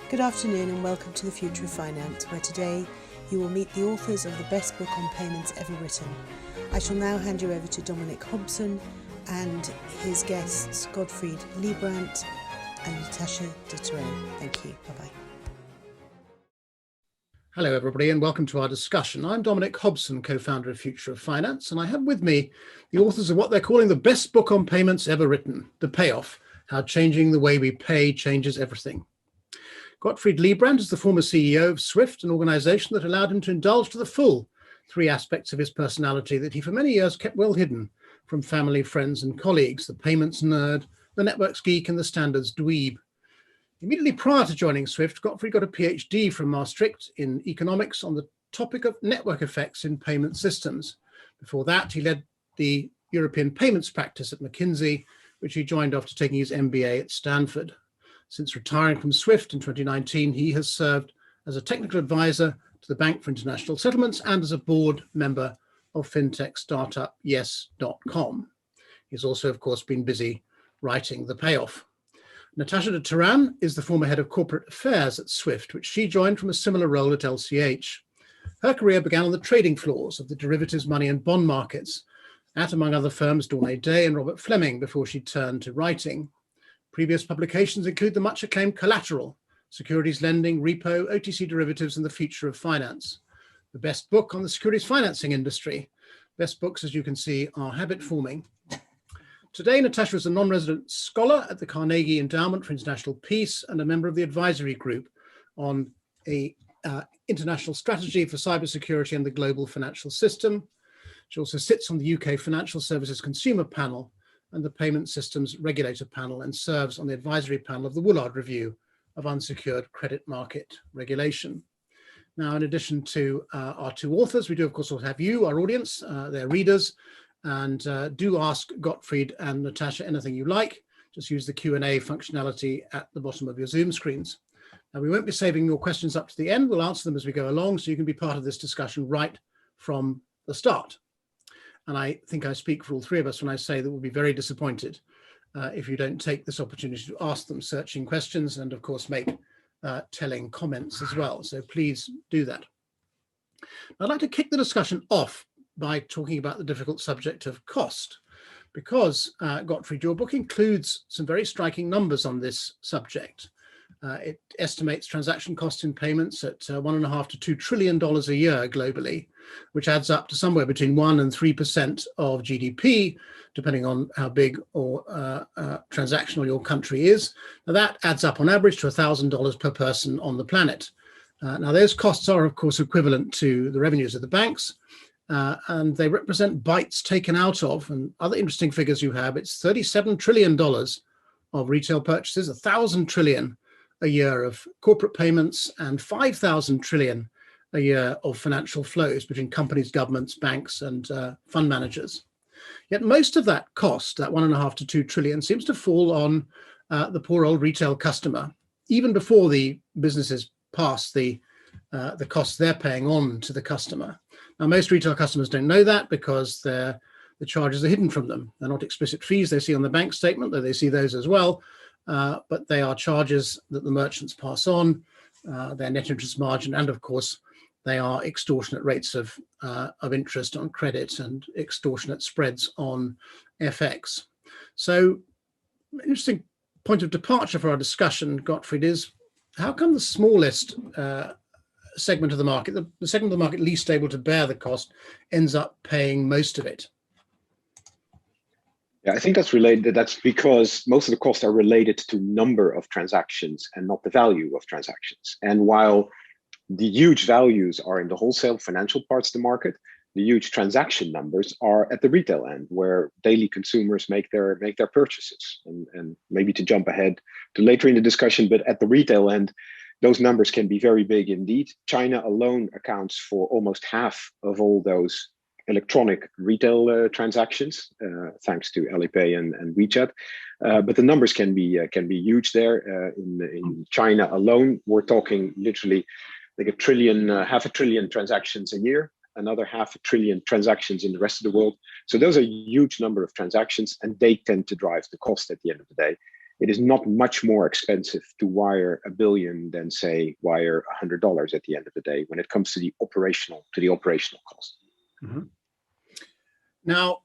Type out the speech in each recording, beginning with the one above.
Good afternoon and welcome to the Future of Finance, where today you will meet the authors of the best book on payments ever written. I shall now hand you over to Dominic Hobson and his guests Gottfried Leibbrandt and Natasha de Teran. Thank you. Bye-bye. Hello everybody and welcome to our discussion. I'm Dominic Hobson, co-founder of Future of Finance, and I have with me the authors of what they're calling the best book on payments ever written, The Payoff, How Changing the Way We Pay Changes Everything. Gottfried Leibbrandt is the former CEO of SWIFT, an organization that allowed him to indulge to the full three aspects of his personality that he for many years kept well hidden from family, friends and colleagues: the payments nerd, the networks geek and the standards dweeb. Immediately prior to joining SWIFT, Gottfried got a PhD from Maastricht in economics on the topic of network effects in payment systems. Before that, he led the European payments practice at McKinsey, which he joined after taking his MBA at Stanford. Since retiring from SWIFT in 2019, he has served as a technical advisor to the Bank for International Settlements and as a board member of fintech startup yes.com. He's also, of course, been busy writing The Payoff. Natasha de Teran is the former head of corporate affairs at SWIFT, which she joined from a similar role at LCH. Her career began on the trading floors of the derivatives, money and bond markets at, among other firms, Dawn Day and Robert Fleming, before she turned to writing. Previous publications include the much acclaimed Collateral, Securities Lending, Repo, OTC Derivatives and the Future of Finance. The best book on the securities financing industry. Best books, as you can see, are habit forming. Today, Natasha is a non-resident scholar at the Carnegie Endowment for International Peace and a member of the advisory group on a international strategy for cybersecurity and the global financial system. She also sits on the UK Financial Services Consumer Panel and the Payment Systems Regulator Panel, and serves on the advisory panel of the Woolard Review of Unsecured Credit Market Regulation. Now, in addition to our two authors, we do, of course, also have you, our audience, their readers, and do ask Gottfried and Natasha anything you like. Just use the Q&A functionality at the bottom of your Zoom screens. Now, we won't be saving your questions up to the end. We'll answer them as we go along, so you can be part of this discussion right from the start. And I think I speak for all three of us when I say that we'll be very disappointed if you don't take this opportunity to ask them searching questions and, of course, make telling comments as well. So please do that. I'd like to kick the discussion off by talking about the difficult subject of cost, because Gottfried, your book includes some very striking numbers on this subject. It estimates transaction costs in payments at $1.5 to $2 trillion a year globally, which adds up to somewhere between 1% and 3% of GDP, depending on how big or transactional your country is. Now, that adds up on average to $1,000 per person on the planet. Now, those costs are, of course, equivalent to the revenues of the banks, and they represent bytes taken out of, and other interesting figures you have, it's $37 trillion of retail purchases, 1,000 trillion a year of corporate payments, and 5,000 trillion a year of financial flows between companies, governments, banks, and fund managers. Yet most of that cost, that 1.5 to 2 trillion, seems to fall on the poor old retail customer, even before the businesses pass the costs they're paying on to the customer. Now, most retail customers don't know that because the charges are hidden from them. They're not explicit fees they see on the bank statement, though they see those as well. But they are charges that the merchants pass on, their net interest margin, and of course, they are extortionate rates of interest on credit and extortionate spreads on FX. So, an interesting point of departure for our discussion, Gottfried, is how come the smallest segment of the market, the segment of the market least able to bear the cost, ends up paying most of it? Yeah, I think that's related. That's because most of the costs are related to number of transactions and not the value of transactions. And while the huge values are in the wholesale financial parts of the market, the huge transaction numbers are at the retail end, where daily consumers make their purchases. And maybe to jump ahead to later in the discussion, but at the retail end, those numbers can be very big indeed. China alone accounts for almost half of all those electronic retail transactions, thanks to Alipay and WeChat. But the numbers can be huge there. In China alone, we're talking literally like half a trillion transactions a year, another half a trillion transactions in the rest of the world. So those are a huge number of transactions, and they tend to drive the cost at the end of the day. it is not much more expensive to wire $1 billion than, say, wire $100 at the end of the day when it comes to the operational cost. Mm-hmm. Now,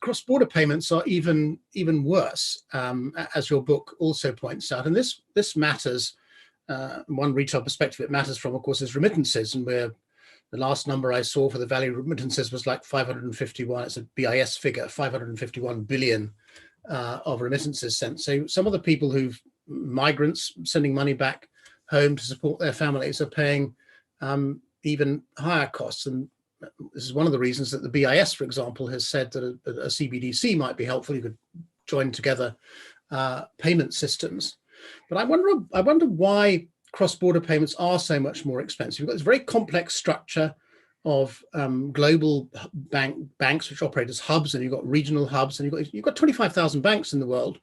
cross-border payments are even worse, as your book also points out, and this matters. One retail perspective it matters from, of course, is remittances, and where the last number I saw for the value of remittances was like 551. It's a BIS figure, 551 billion of remittances sent. So some of the people migrants sending money back home to support their families are paying even higher costs. And this is one of the reasons that the BIS, for example, has said that a CBDC might be helpful. You could join together payment systems. But I wonder why cross-border payments are so much more expensive. You've got this very complex structure of global banks which operate as hubs, and you've got regional hubs, and you've got 25,000 banks in the world,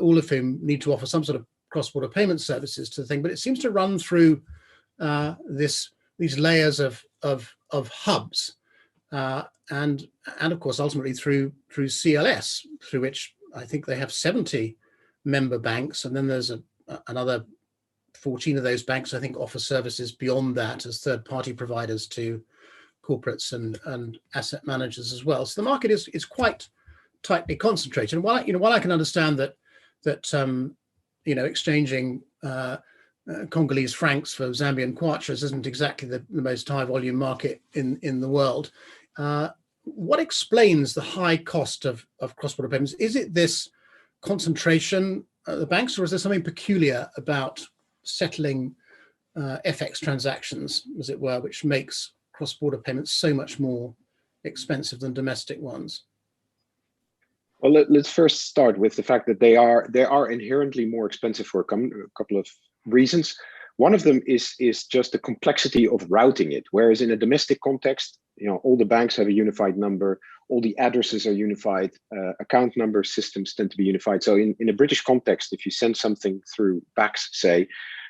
all of whom need to offer some sort of cross-border payment services to the thing. But it seems to run through these layers of hubs, and of course ultimately through CLS, through which I think they have 70 member banks, and then there's another 14 of those banks I think offer services beyond that as third-party providers to corporates and asset managers as well. So the market is quite tightly concentrated. And while I can understand that exchanging Congolese francs for Zambian kwachas isn't exactly the most high volume market in the world, what explains the high cost of cross-border payments? Is it this concentration at the banks, or is there something peculiar about settling FX transactions, as it were, which makes cross-border payments so much more expensive than domestic ones? Well, let's first start with the fact that they are inherently more expensive for a couple of reasons. One of them is just the complexity of routing it. Whereas in a domestic context, all the banks have a unified number, all the addresses are unified, account number systems tend to be unified. So in a British context, if you send something through BACS, say,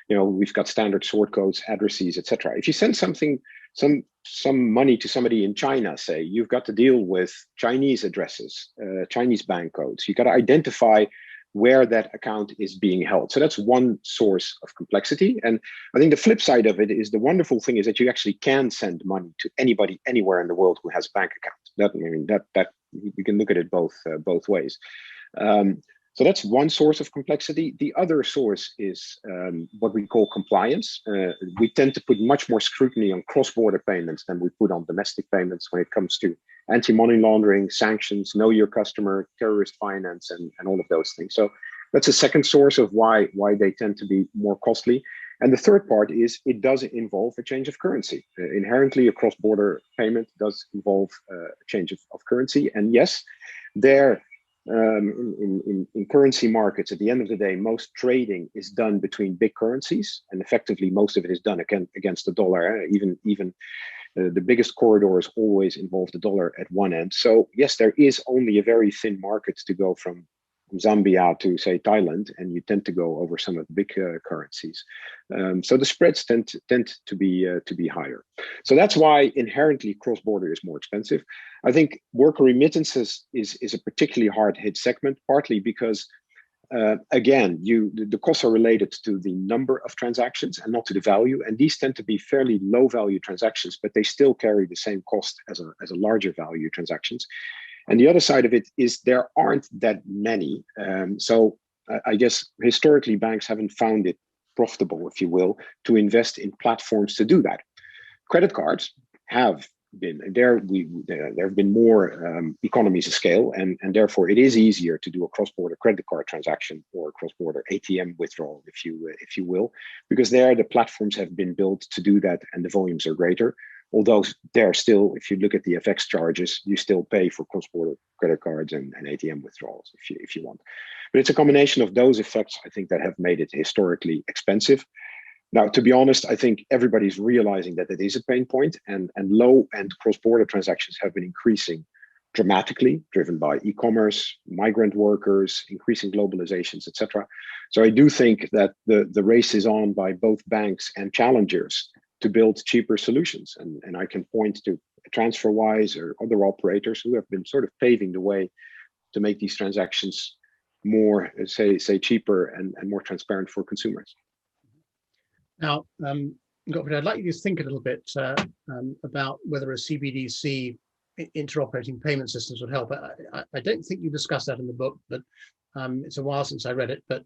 we've got standard sort codes, addresses, etc. If you send some money to somebody in China, say, you've got to deal with Chinese addresses, Chinese bank codes. You've got to identify where that account is being held. So that's one source of complexity. And I think the flip side of it is the wonderful thing is that you actually can send money to anybody anywhere in the world who has a bank account. That you can look at it both ways. So that's one source of complexity. The other source is what we call compliance. We tend to put much more scrutiny on cross-border payments than we put on domestic payments when it comes to anti-money laundering, sanctions, know your customer, terrorist finance, and all of those things. So that's a second source of why they tend to be more costly. And the third part is it does involve a change of currency. Inherently, a cross-border payment does involve a change of currency. And yes, in currency markets, at the end of the day, most trading is done between big currencies, and effectively most of it is done against the dollar. Even the biggest corridors always involve the dollar at one end. So yes, there is only a very thin market to go from Zambia to, say, Thailand, and you tend to go over some of the big currencies. So the spreads tend to be higher. So that's why inherently cross-border is more expensive. I think worker remittances is a particularly hard hit segment, partly because again, the costs are related to the number of transactions and not to the value, and these tend to be fairly low value transactions, but they still carry the same cost as a larger value transactions. And the other side of it is there aren't that many. So I guess historically banks haven't found it profitable, if you will, to invest in platforms to do that. Credit cards have been there. There have been more economies of scale, and therefore it is easier to do a cross-border credit card transaction or a cross-border ATM withdrawal, if you will, because there the platforms have been built to do that, and the volumes are greater. Although there still, if you look at the FX charges, you still pay for cross-border credit cards and ATM withdrawals if you want. But it's a combination of those effects, I think, that have made it historically expensive. Now, to be honest, I think everybody's realizing that it is a pain point, and low-end cross-border transactions have been increasing dramatically, driven by e-commerce, migrant workers, increasing globalizations, etc. So I do think that the race is on by both banks and challengers to build cheaper solutions. And I can point to TransferWise or other operators who have been sort of paving the way to make these transactions more, say cheaper and more transparent for consumers. Now, Gottfried, I'd like you to think a little bit about whether a CBDC interoperating payment systems would help. I don't think you discussed that in the book, but it's a while since I read it. But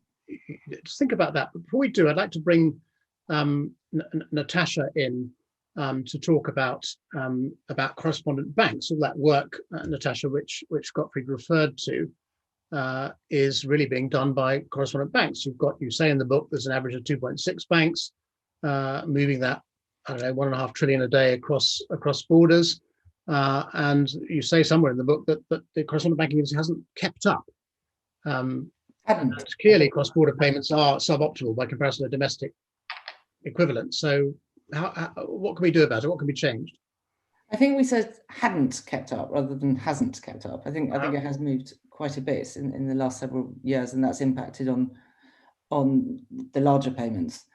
just think about that. But before we do, I'd like to bring Natasha in to talk about correspondent banks. All that work, Natasha, which Gottfried referred to, is really being done by correspondent banks. You say in the book there's an average of 2.6 banks moving that, I don't know, 1.5 trillion a day across borders. And you say somewhere in the book that the correspondent banking industry hasn't kept up. Clearly, cross-border payments are suboptimal by comparison to domestic equivalent. So what can we do about it? What can be changed? I think we said hadn't kept up rather than hasn't kept up. I think it has moved quite a bit in the last several years, and that's impacted on the larger payments.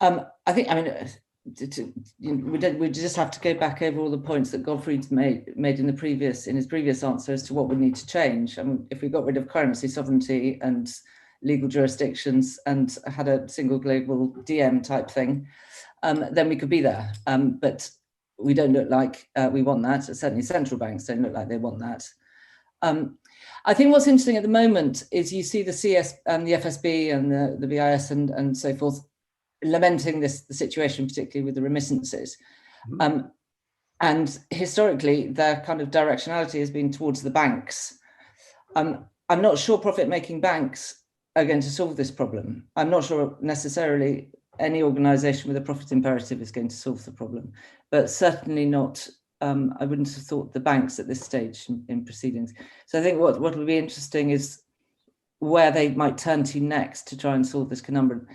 We just have to go back over all the points that Gottfried's made in his previous answer as to what would need to change. I mean, if we got rid of currency sovereignty and legal jurisdictions and had a single global DM type thing, then we could be there. But we don't look like we want that. Certainly central banks don't look like they want that. I think what's interesting at the moment is you see the CS and the FSB and the BIS and so forth lamenting the situation, particularly with the remittances. And historically, their kind of directionality has been towards the banks. I'm not sure profit-making banks are going to solve this problem. I'm not sure necessarily any organization with a profit imperative is going to solve the problem, but certainly not, I wouldn't have thought the banks at this stage in proceedings. So I think what will be interesting is where they might turn to next to try and solve this conundrum.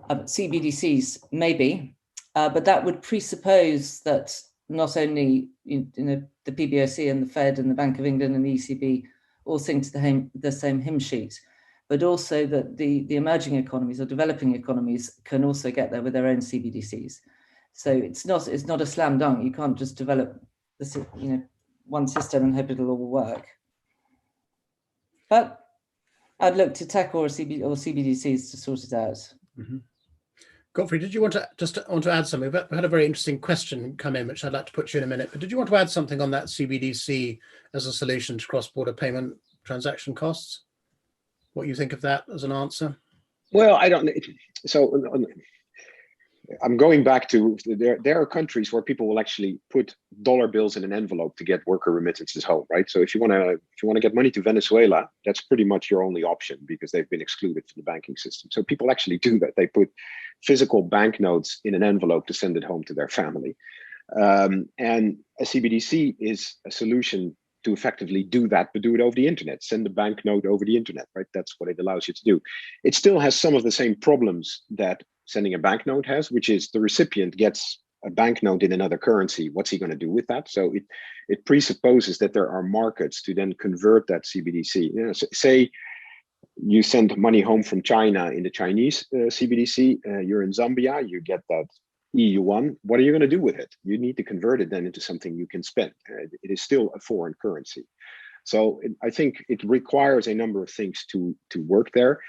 CBDCs, maybe, but that would presuppose that not only the PBOC and the Fed and the Bank of England and the ECB all sing to the same hymn sheet, but also that the emerging economies or developing economies can also get there with their own CBDCs. So it's not a slam dunk. You can't just develop one system and hope it'll all work. But I'd look to tech or CBDCs to sort it out. Mm-hmm. Gottfried, did you want to add something? We had a very interesting question come in, which I'd like to put to you in a minute. But did you want to add something on that CBDC as a solution to cross-border payment transaction costs? What you think of that as an answer? Well, I don't. So I'm going back to there are countries where people will actually put dollar bills in an envelope to get worker remittances home, right? So if you want to get money to Venezuela, that's pretty much your only option because they've been excluded from the banking system. So people actually do that. They put physical banknotes in an envelope to send it home to their family. And a CBDC is a solution to effectively do that, but do it over the internet. Send a banknote over the internet, right? That's what it allows you to do. It still has some of the same problems that sending a banknote has, which is the recipient gets a banknote in another currency. What's he going to do with that? So it presupposes that there are markets to then convert that CBDC. Say you send money home from China in the Chinese CBDC, you're in Zambia, you get that EU1. What are you going to do with it? You need to convert it then into something you can spend. It is still a foreign currency. So I think it requires a number of things to work there.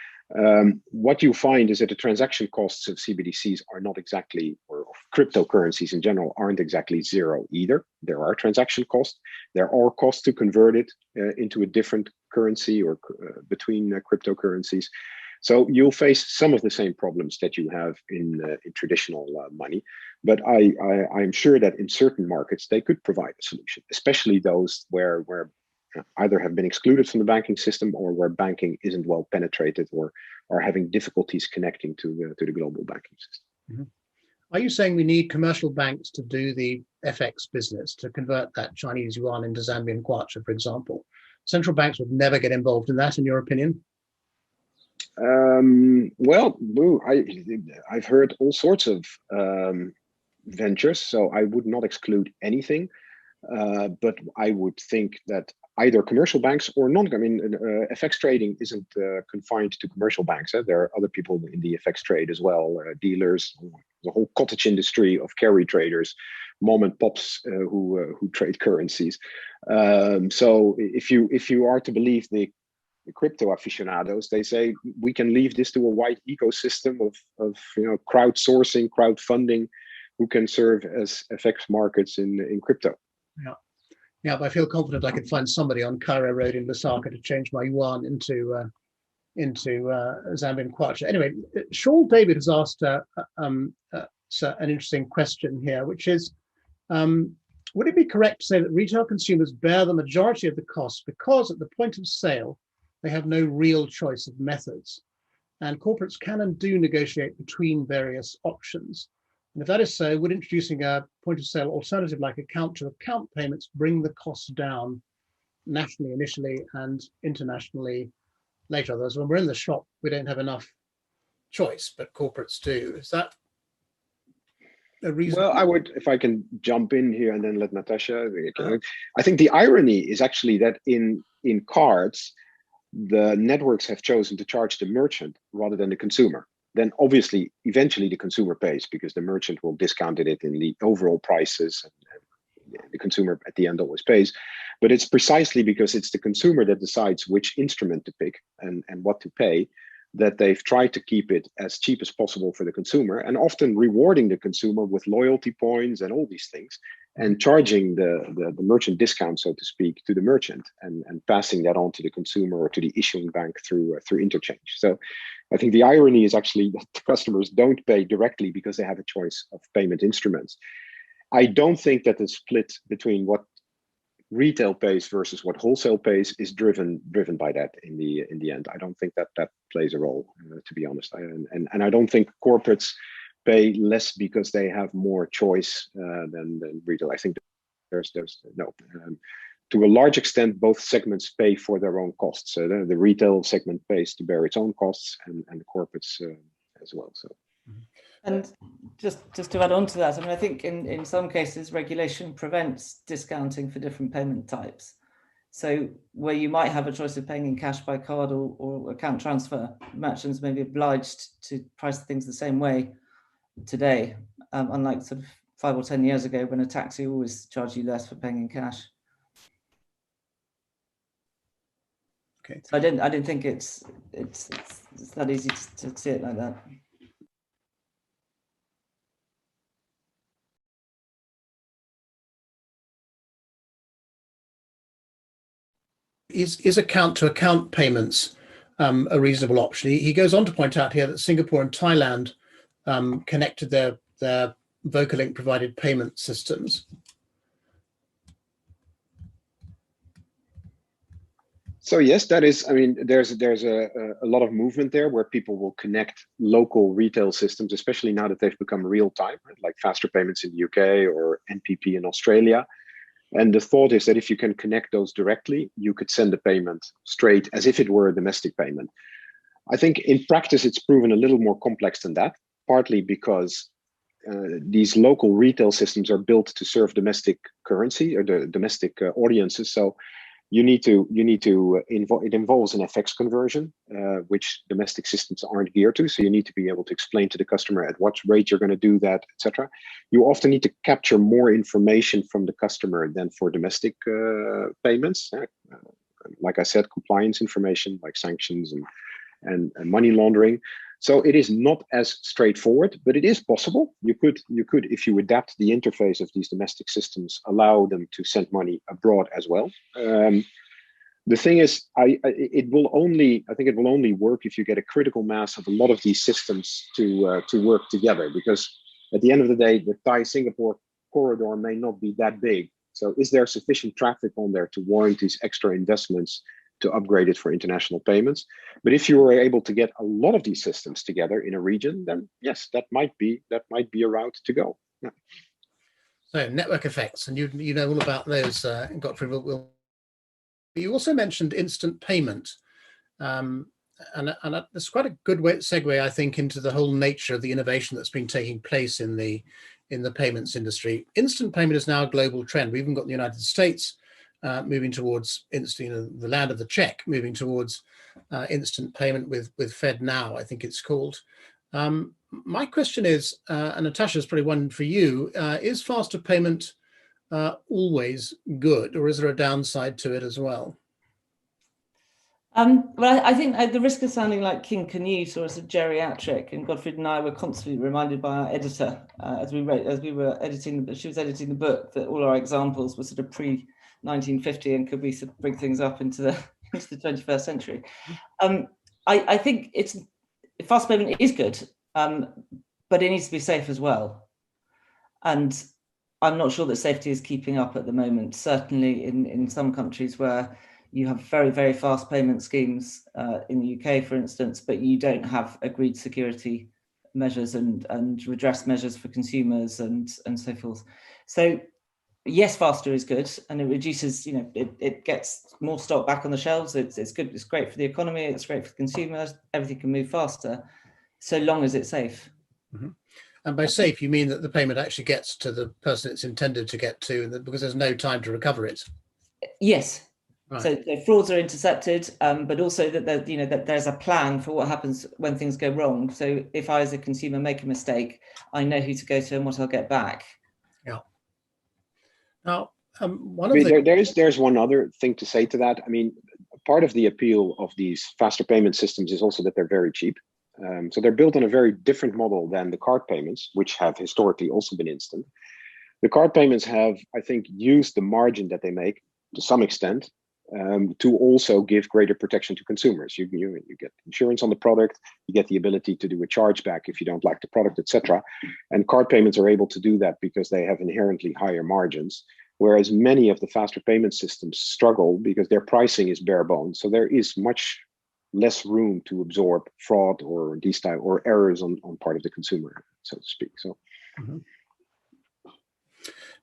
What you find is that the transaction costs of CBDCs are not exactly, or of cryptocurrencies in general, aren't exactly zero either. There are transaction costs. There are costs to convert it into a different currency or between cryptocurrencies. So you'll face some of the same problems that you have in traditional money, but I'm sure that in certain markets they could provide a solution, especially those where either have been excluded from the banking system or where banking isn't well penetrated or are having difficulties connecting to the global banking system. Mm-hmm. Are you saying we need commercial banks to do the FX business, to convert that Chinese yuan into Zambian kwacha, for example? Central banks would never get involved in that, in your opinion? Well, I've heard all sorts of ventures, so I would not exclude anything. But I would think that either commercial banks or FX trading isn't confined to commercial banks. There are other people in the FX trade as well, dealers, the whole cottage industry of carry traders, mom and pops who trade currencies. So if you are to believe the crypto aficionados, they say we can leave this to a wide ecosystem of crowdsourcing, crowdfunding, who can serve as FX markets in crypto. Yeah, but I feel confident I could find somebody on Cairo Road in Lusaka to change my yuan into Zambian kwacha. Anyway, Shaul David has asked an interesting question here, which is, would it be correct to say that retail consumers bear the majority of the costs because at the point of sale, they have no real choice of methods, and corporates can and do negotiate between various options? And if that is so, would introducing a point of sale alternative like account-to-account payments bring the costs down nationally initially and internationally later? Otherwise, when we're in the shop, we don't have enough choice, but corporates do. Is that a reason? Well, I would, if I can jump in here and then let Natasha. I think the irony is actually that in cards, the networks have chosen to charge the merchant rather than the consumer. Then obviously, eventually the consumer pays because the merchant will discount it in the overall prices, and the consumer at the end always pays. But it's precisely because it's the consumer that decides which instrument to pick and what to pay, that they've tried to keep it as cheap as possible for the consumer, and often rewarding the consumer with loyalty points and all these things, and charging the merchant discount, so to speak, to the merchant, and passing that on to the consumer or to the issuing bank through interchange. So I think the irony is actually that the customers don't pay directly because they have a choice of payment instruments. I don't think that the split between what retail pays versus what wholesale pays is driven by that in the end. I don't think that plays a role, to be honest. And I don't think corporates pay less because they have more choice than retail. I think there's no. To a large extent, both segments pay for their own costs. So the retail segment pays to bear its own costs, and the corporates as well. So. And just to add on to that, I mean, I think in some cases, regulation prevents discounting for different payment types. So where you might have a choice of paying in cash by card or account transfer, merchants may be obliged to price things the same way today, unlike sort of 5 or 10 years ago when a taxi always charged you less for paying in cash. Okay. So I didn't think it's that easy to see it like that. Is account-to-account payments a reasonable option? He goes on to point out here that Singapore and Thailand connected their VocaLink provided payment systems. So yes, that is. I mean, there's a lot of movement there where people will connect local retail systems, especially now that they've become real time, right? Like faster payments in the UK or NPP in Australia. And the thought is that if you can connect those directly, you could send the payment straight as if it were a domestic payment. I think in practice, it's proven a little more complex than that, partly because these local retail systems are built to serve domestic currency or the domestic audiences. So it involves an FX conversion, which domestic systems aren't geared to. So you need to be able to explain to the customer at what rate you're going to do that, etc. You often need to capture more information from the customer than for domestic payments. Like I said, compliance information like sanctions and money laundering. So it is not as straightforward, but it is possible. You could, if you adapt the interface of these domestic systems, allow them to send money abroad as well. The thing is, I think it will only work if you get a critical mass of a lot of these systems to work together. Because at the end of the day, the Thai-Singapore corridor may not be that big. So is there sufficient traffic on there to warrant these extra investments to upgrade it for international payments? But if you were able to get a lot of these systems together in a region, then yes, that might be a route to go. Yeah. So network effects, and you know all about those, Gottfried. You also mentioned instant payment, and that's quite a good segue, I think, into the whole nature of the innovation that's been taking place in the payments industry. Instant payment is now a global trend. We even got the United States moving towards instant, the land of the check, moving towards instant payment with FedNow, I think it's called. My question is, and Natasha's probably one for you, is faster payment always good, or is there a downside to it as well? Well, I think at the risk of sounding like King Canute or as a geriatric, and Gottfried and I were constantly reminded by our editor as we were editing, she was editing the book, that all our examples were sort of pre-1950 and could we sort of bring things up into the 21st century. I think fast payment is good, but it needs to be safe as well. And I'm not sure that safety is keeping up at the moment, certainly in some countries where you have very, very fast payment schemes, in the UK, for instance, but you don't have agreed security measures and redress measures for consumers and so forth. So yes, faster is good, and it reduces, it gets more stock back on the shelves. It's good. It's great for the economy. It's great for consumers. Everything can move faster, so long as it's safe. Mm-hmm. And by safe, you mean that the payment actually gets to the person it's intended to get to, and because there's no time to recover it. Yes. Right. So frauds are intercepted, but also that there's a plan for what happens when things go wrong. So if I, as a consumer, make a mistake, I know who to go to and what I'll get back. Yeah. Now, there's one other thing to say to that. I mean, part of the appeal of these faster payment systems is also that they're very cheap. So they're built on a very different model than the card payments, which have historically also been instant. The card payments have, I think, used the margin that they make to some extent to also give greater protection to consumers. You get insurance on the product, you get the ability to do a chargeback if you don't like the product, etc. And card payments are able to do that because they have inherently higher margins, whereas many of the faster payment systems struggle because their pricing is bare bones. So there is much less room to absorb fraud or these type or errors on part of the consumer, so to speak. So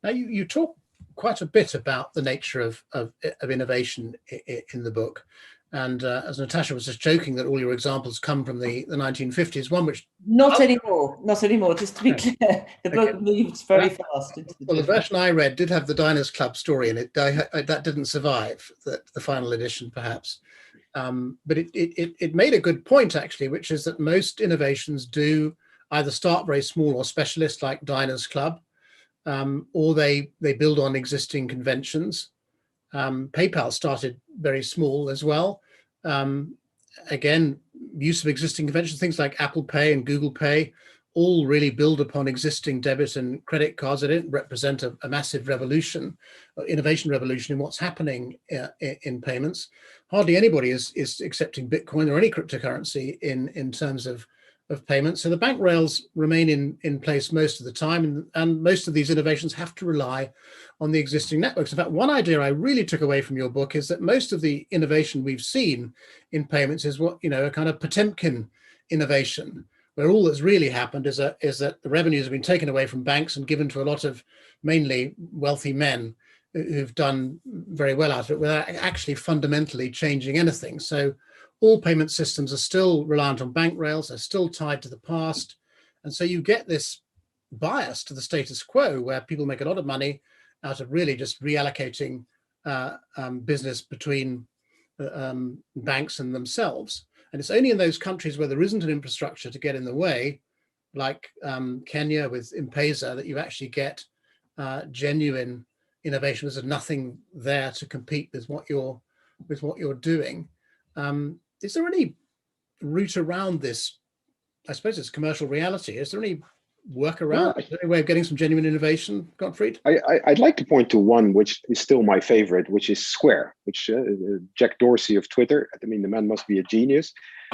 now you talk quite a bit about the nature of innovation in the book. And as Natasha was just joking that all your examples come from the 1950s, one which... Not anymore, just to be clear. The book moves very fast. Well, the version I read did have the Diners Club story in it. That didn't survive, the final edition, perhaps. But it made a good point, actually, which is that most innovations do either start very small or specialist, like Diners Club, or they build on existing conventions. PayPal started very small as well. Again, use of existing conventions, things like Apple Pay and Google Pay, all really build upon existing debit and credit cards. They don't represent a massive revolution, innovation revolution in what's happening in payments. Hardly anybody is accepting Bitcoin or any cryptocurrency in terms of payments. So the bank rails remain in place most of the time, and most of these innovations have to rely on the existing networks. In fact, one idea I really took away from your book is that most of the innovation we've seen in payments is a kind of Potemkin innovation, where all that's really happened is that the revenues have been taken away from banks and given to a lot of mainly wealthy men who've done very well out of it without actually fundamentally changing anything. So all payment systems are still reliant on bank rails, they're still tied to the past. And so you get this bias to the status quo where people make a lot of money out of really just reallocating business between banks and themselves. And it's only in those countries where there isn't an infrastructure to get in the way, like Kenya with M-Pesa, that you actually get genuine innovation. There's nothing there to compete with what you're doing. Is there any route around this? I suppose it's commercial reality. Is there any workaround? Is there any way of getting some genuine innovation, Gottfried? I'd like to point to one which is still my favorite, which is Square, which Jack Dorsey of Twitter, I mean, the man must be a genius.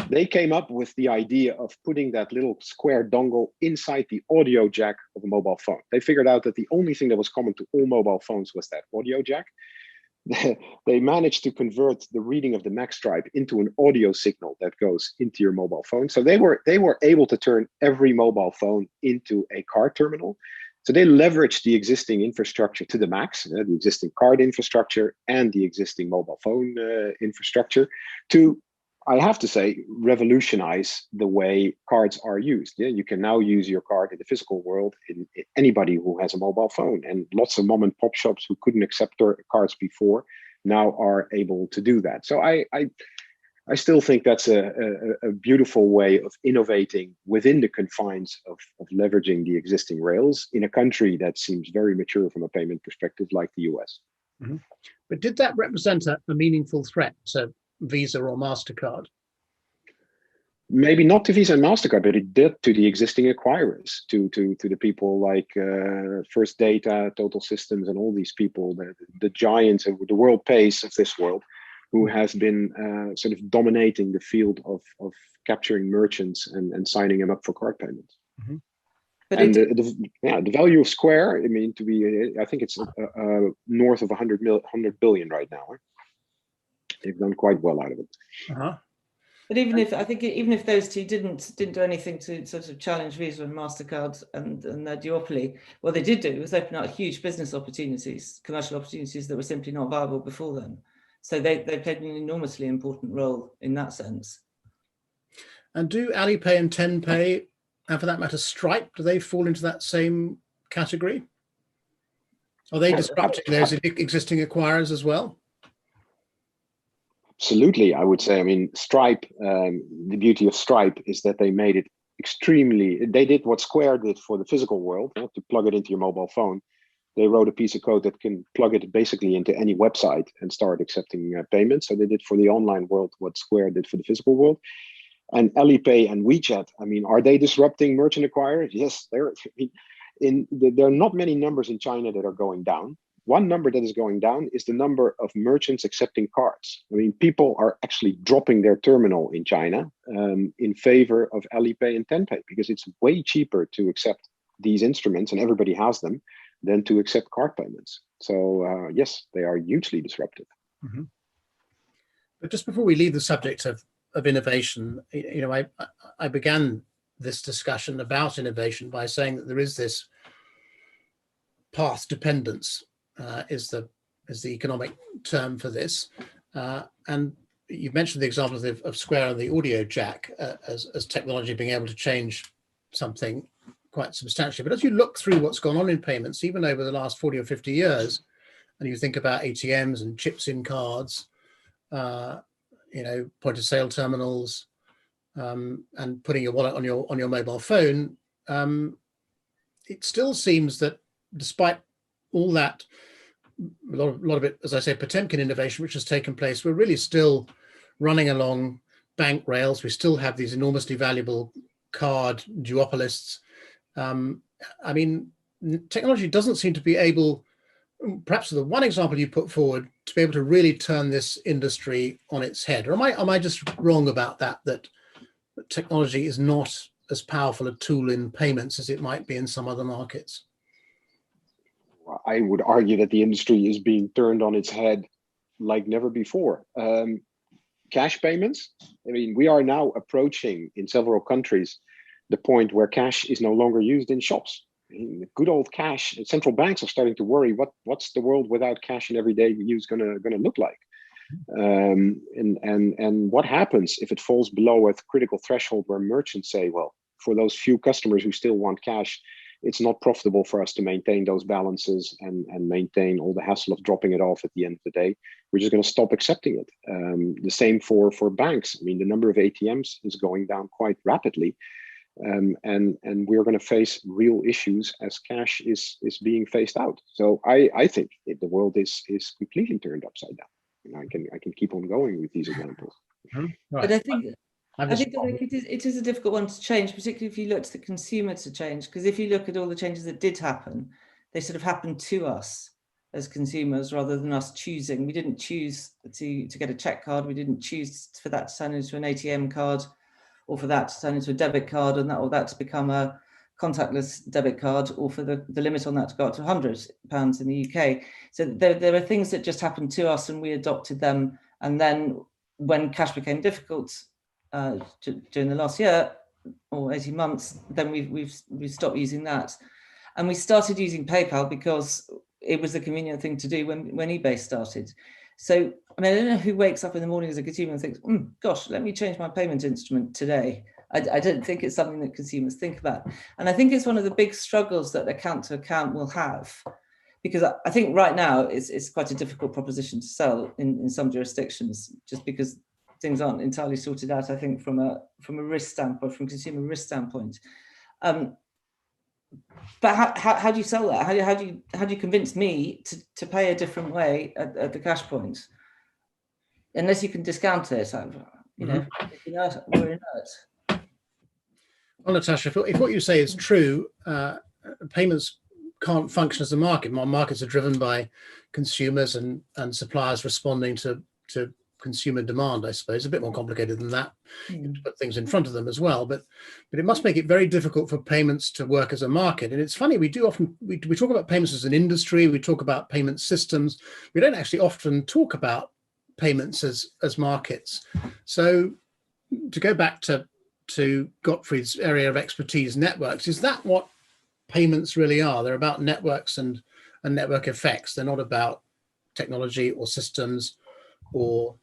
They came up with the idea of putting that little Square dongle inside the audio jack of a mobile phone. They figured out that the only thing that was common to all mobile phones was that audio jack. They managed to convert the reading of the MAC stripe into an audio signal that goes into your mobile phone. So they were able to turn every mobile phone into a card terminal. So they leveraged the existing infrastructure to the max, the existing card infrastructure and the existing mobile phone infrastructure to, I have to say, revolutionize the way cards are used. Yeah, you can now use your card in the physical world in anybody who has a mobile phone, and lots of mom and pop shops who couldn't accept cards before now are able to do that. So I still think that's a beautiful way of innovating within the confines of leveraging the existing rails in a country that seems very mature from a payment perspective, like the US. Mm-hmm. But did that represent a meaningful threat to Visa or MasterCard. Maybe not to Visa and MasterCard, but it did to the existing acquirers, to the people like First Data, Total Systems, and all these people, the giants of the world pays of this world, who has been sort of dominating the field of capturing merchants and signing them up for card payments. Mm-hmm. But and the value of Square, I mean, I think it's north of 100 billion right now. They've done quite well out of it. Uh-huh. But even if those two didn't do anything to sort of challenge Visa and MasterCard and their duopoly, what they did do was open up huge business opportunities, commercial opportunities that were simply not viable before then. So they played an enormously important role in that sense. And do Alipay and Tenpay, and for that matter Stripe, do they fall into that same category? Are they disrupting those existing acquirers as well? Absolutely, I would say. I mean, Stripe, the beauty of Stripe is that they made it they did what Square did for the physical world, to plug it into your mobile phone. They wrote a piece of code that can plug it basically into any website and start accepting payments. So they did for the online world what Square did for the physical world. And Alipay and WeChat, I mean, are they disrupting merchant acquirers? Yes, there are not many numbers in China that are going down. One number that is going down is the number of merchants accepting cards. I mean, people are actually dropping their terminal in China in favor of Alipay and Tenpay, because it's way cheaper to accept these instruments, and everybody has them, than to accept card payments. So yes, they are hugely disruptive. Mm-hmm. But just before we leave the subject of innovation, I began this discussion about innovation by saying that there is this path dependence. Is the economic term for this, and you've mentioned the examples of Square and the audio jack as technology being able to change something quite substantially. But as you look through what's gone on in payments, even over the last 40 or 50 years, and you think about ATMs and chips in cards, point of sale terminals, and putting your wallet on your mobile phone, it still seems that despite all that, a lot of it, as I say, Potemkin innovation, which has taken place, we're really still running along bank rails. We still have these enormously valuable card duopolists. I mean, technology doesn't seem to be able, perhaps the one example you put forward, to be able to really turn this industry on its head. Or am I just wrong about that technology is not as powerful a tool in payments as it might be in some other markets? I would argue that the industry is being turned on its head like never before. Cash payments, I mean, we are now approaching in several countries the point where cash is no longer used in shops. I mean, good old cash, central banks are starting to worry what's the world without cash in everyday use gonna look like. And what happens if it falls below a critical threshold where merchants say, well, for those few customers who still want cash, it's not profitable for us to maintain those balances and maintain all the hassle of dropping it off at the end of the day. We're just going to stop accepting it. The same for banks. I mean, the number of ATMs is going down quite rapidly. And we're going to face real issues as cash is being phased out. So I think the world is completely turned upside down. And I can keep on going with these examples. Right. But I think it is a difficult one to change, particularly if you look to the consumer to change. Because if you look at all the changes that did happen, they sort of happened to us as consumers rather than us choosing. We didn't choose to get a check card. We didn't choose for that to turn into an ATM card, or for that to turn into a debit card, and that to become a contactless debit card, or for the limit on that to go up to £100 in the UK. So there are things that just happened to us and we adopted them. And then when cash became difficult during the last year or 18 months, then we've stopped using that. And we started using PayPal because it was a convenient thing to do when eBay started. So, I mean, I don't know who wakes up in the morning as a consumer and thinks, gosh, let me change my payment instrument today. I don't think it's something that consumers think about. And I think it's one of the big struggles that account to account will have, because I think right now it's quite a difficult proposition to sell in some jurisdictions, just because things aren't entirely sorted out, I think, from a risk standpoint, from consumer risk standpoint. But how do you sell that? How do you convince me to pay a different way at the cash point? unless you can discount it, you know, we're inert. Well, Natasha, if what you say is true, payments can't function as a market. Markets are driven by consumers and suppliers responding to consumer demand, I suppose. A bit more complicated than that. You have to put things in front of them as well, but it must make it very difficult for payments to work as a market. And it's funny, we talk about payments as an industry, we talk about payment systems, we don't actually often talk about payments as markets. So to go back to Gottfried's area of expertise, networks, is that what payments really are? They're about networks and network effects. They're not about technology or systems or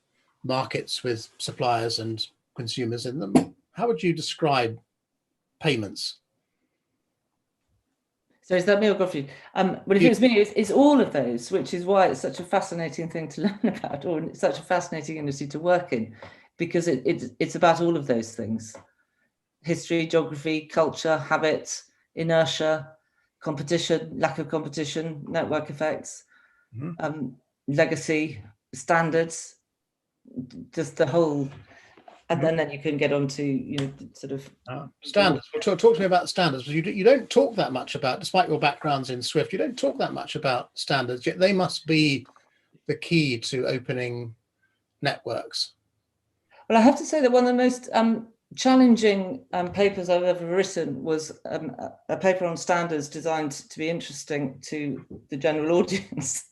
markets with suppliers and consumers in them. How would you describe payments? So is that me or Gottfried? Well, if it was me, it's all of those, which is why it's such a fascinating thing to learn about, or it's such a fascinating industry to work in, because it's about all of those things: history, geography, culture, habits, inertia, competition, lack of competition, network effects, legacy, standards, just the whole. And then you can get on to, you know, sort of standards. Well, talk to me about standards. You don't talk that much about, despite your backgrounds in SWIFT, you don't talk that much about standards, yet they must be the key to opening networks. Well, I have to say that one of the most challenging papers I've ever written was a paper on standards designed to be interesting to the general audience.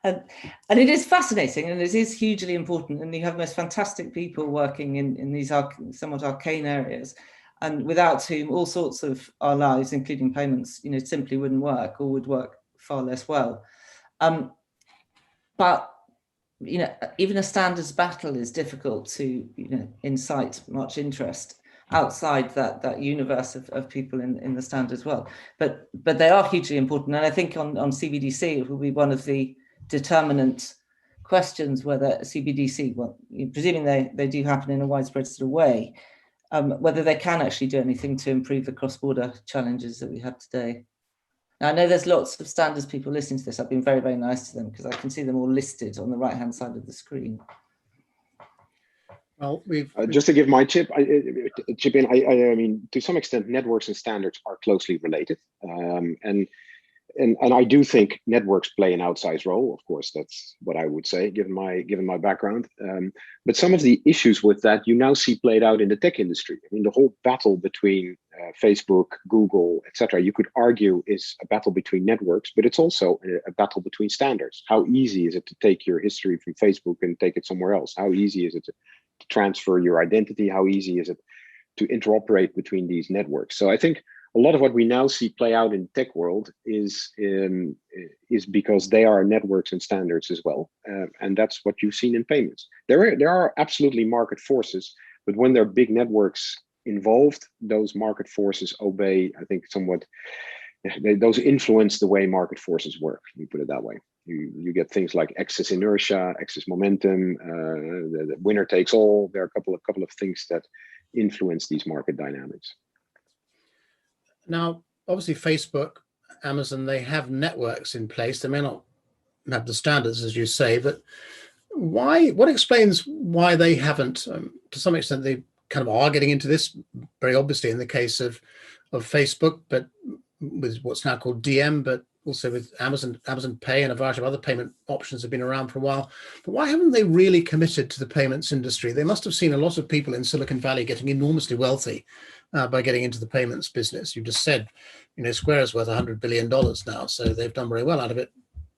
And it is fascinating, and it is hugely important, and you have the most fantastic people working in these somewhat arcane areas, and without whom all sorts of our lives, including payments, you know, simply wouldn't work, or would work far less well. But you know, even a standards battle is difficult to, you know, incite much interest outside that universe of people in the standards world. But they are hugely important, and I think on CBDC it will be one of the determinant questions whether CBDC, well, presuming they do happen in a widespread sort of way, whether they can actually do anything to improve the cross-border challenges that we have today. Now, I know there's lots of standards people listening to this. I've been very, very nice to them because I can see them all listed on the right-hand side of the screen. Well, we've just to give my chip in. I mean, to some extent, networks and standards are closely related, and I do think networks play an outsized role. Of course, that's what I would say, given my background. But some of the issues with that you now see played out in the tech industry. I mean, the whole battle between Facebook, Google, etc. You could argue is a battle between networks, but it's also a battle between standards. How easy is it to take your history from Facebook and take it somewhere else? How easy is it to transfer your identity? How easy is it to interoperate between these networks? So I think a lot of what we now see play out in the tech world is because they are networks and standards as well, and that's what you've seen in payments. There are absolutely market forces, but when there are big networks involved, those market forces obey, I think, somewhat. Those influence the way market forces work. You put it that way. You get things like excess inertia, excess momentum, the winner takes all. There are a couple of things that influence these market dynamics. Now, obviously, Facebook, Amazon, they have networks in place. They may not have the standards, as you say, but why? What explains why they haven't? To some extent, they kind of are getting into this, very obviously in the case of Facebook, but with what's now called DM, but also with Amazon Pay and a variety of other payment options have been around for a while. But why haven't they really committed to the payments industry? They must have seen a lot of people in Silicon Valley getting enormously wealthy by getting into the payments business. You just said, you know, Square is worth $100 billion now, so they've done very well out of it.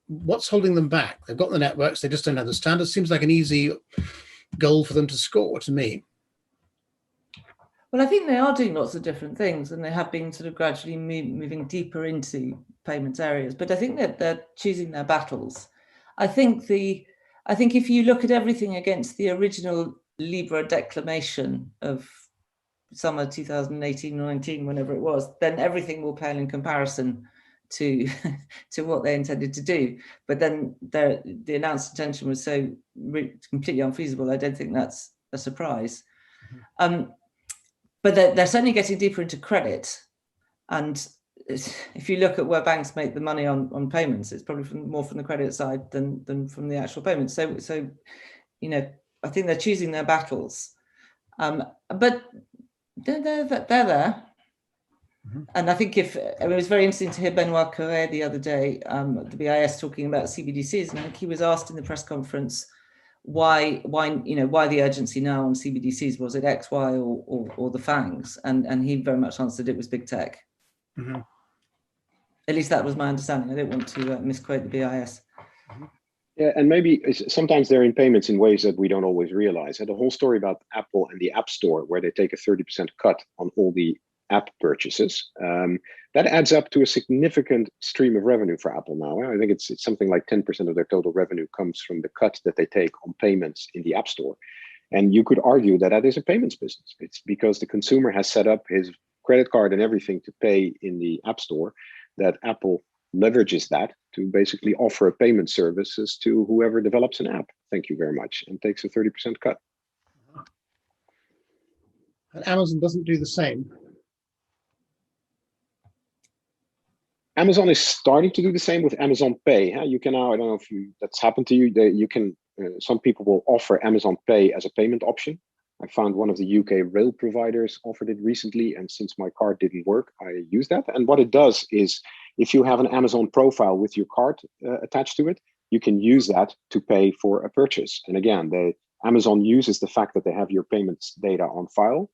What's holding them back? They've got the networks, they just don't have the standards. Seems like an easy goal for them to score to me. Well, I think they are doing lots of different things, and they have been sort of gradually moving deeper into payments areas. But I think that they're choosing their battles. I think if you look at everything against the original Libra declamation of summer 2018 or 19, whenever it was, then everything will pale in comparison to what they intended to do. But then the announced intention was so completely unfeasible. I don't think that's a surprise. But they're certainly getting deeper into credit. And if you look at where banks make the money on payments, it's probably more from the credit side than from the actual payments. So you know, I think they're choosing their battles, but they're there. And I think it was very interesting to hear Benoit Cœuré the other day at the BIS talking about CBDCs, and I think he was asked in the press conference why the urgency now on CBDCs, was it X, Y, or the FANGs, and he very much answered it was big tech. Mm-hmm. At least that was my understanding. I don't want to misquote the BIS. Yeah, and maybe sometimes they're in payments in ways that we don't always realize. And the whole story about Apple and the App Store, where they take a 30% cut on all the app purchases, that adds up to a significant stream of revenue for Apple now. I think it's something like 10% of their total revenue comes from the cut that they take on payments in the App Store. And you could argue that that is a payments business. It's because the consumer has set up his credit card and everything to pay in the App Store, that Apple leverages that to basically offer a payment services to whoever develops an app. Thank you very much, and takes a 30% cut. And Amazon doesn't do the same. Amazon is starting to do the same with Amazon Pay. You can now, I don't know if that's happened to you, you can, some people will offer Amazon Pay as a payment option. I found one of the UK rail providers offered it recently, and since my card didn't work, I used that. And what it does is, if you have an Amazon profile with your card attached to it, you can use that to pay for a purchase. And again, Amazon uses the fact that they have your payments data on file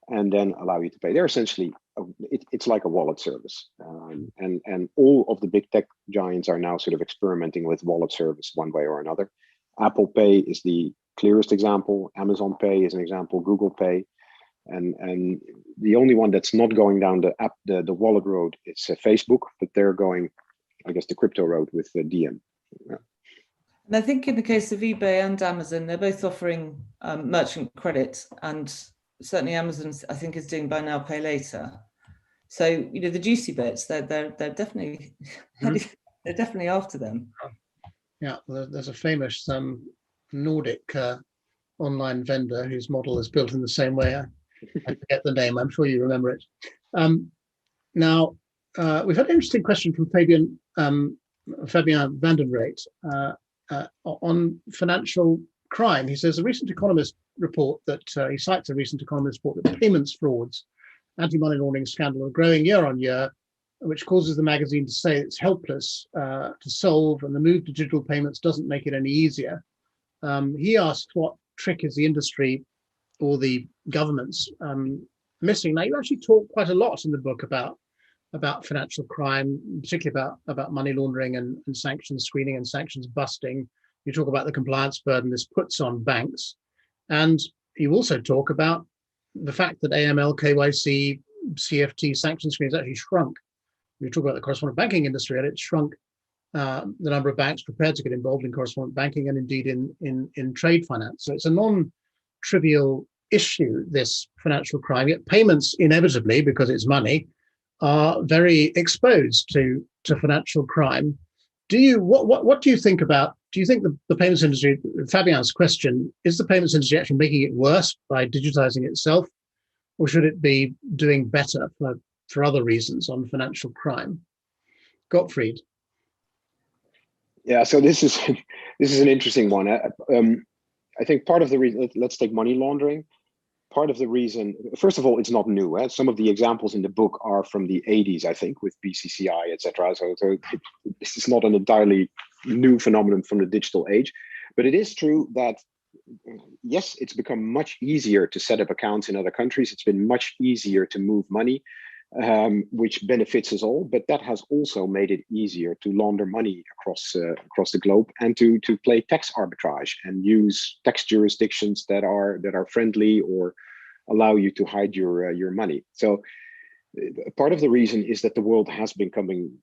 and then allow you to pay. They're essentially, it's like a wallet service. And all of the big tech giants are now sort of experimenting with wallet service one way or another. Apple Pay is the clearest example. Amazon Pay is an example. Google Pay. And the only one that's not going down the wallet road is Facebook, but they're going, I guess, the crypto road with DM. Yeah. And I think in the case of eBay and Amazon, they're both offering merchant credit, and certainly Amazon, I think, is doing buy now, pay later. So the juicy bits, they're definitely they're definitely after them. Yeah, there's a famous Nordic online vendor whose model is built in the same way. I forget the name. I'm sure you remember it. Now, we've had an interesting question from Fabien Vandenrate on financial crime. He says a recent Economist report that he cites a recent Economist report that payments frauds, anti-money laundering scandal are growing year on year, which causes the magazine to say it's helpless to solve, and the move to digital payments doesn't make it any easier. He asked what trick is the industry or the governments missing. Now, you actually talk quite a lot in the book about financial crime, particularly about money laundering and sanctions screening and sanctions busting. You talk about the compliance burden this puts on banks. And you also talk about the fact that AML, KYC, CFT, sanctions screening has actually shrunk. You talk about the correspondent banking industry, and it's shrunk the number of banks prepared to get involved in correspondent banking and indeed in trade finance. So it's a non-trivial issue, this financial crime, yet payments inevitably, because it's money, are very exposed to financial crime. What do you think about, do you think the payments industry, Fabien's question, is the payments industry actually making it worse by digitizing itself, or should it be doing better for other reasons on financial crime? Gottfried. Yeah, so this is an interesting one. I think part of the reason, let's take money laundering. Part of the reason, first of all, it's not new. Some of the examples in the book are from the 80s, I think, with BCCI, etc. So this is not an entirely new phenomenon from the digital age. But it is true that, yes, it's become much easier to set up accounts in other countries. It's been much easier to move money, which benefits us all. But that has also made it easier to launder money across the globe, and to play tax arbitrage and use tax jurisdictions that are friendly or allow you to hide your money. So part of the reason is that the world has been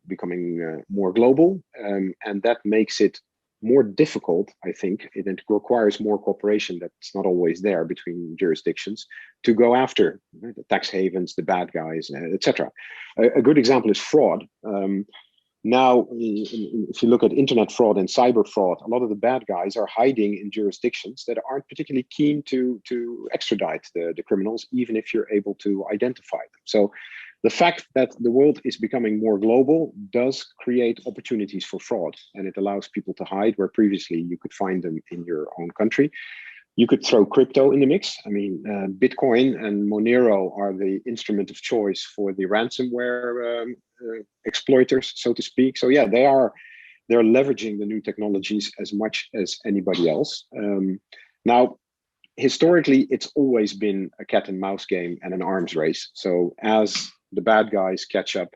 becoming more global, and that makes it more difficult, I think. It requires more cooperation that's not always there between jurisdictions to go after the tax havens, the bad guys, etc. A good example is fraud. Now, if you look at internet fraud and cyber fraud, a lot of the bad guys are hiding in jurisdictions that aren't particularly keen to extradite the criminals, even if you're able to identify them. So the fact that the world is becoming more global does create opportunities for fraud, and it allows people to hide where previously you could find them in your own country. You could throw crypto in the mix. I mean, Bitcoin and Monero are the instrument of choice for the ransomware exploiters, so to speak. So yeah, they're leveraging the new technologies as much as anybody else. Now, historically, it's always been a cat and mouse game and an arms race. So as the bad guys catch up,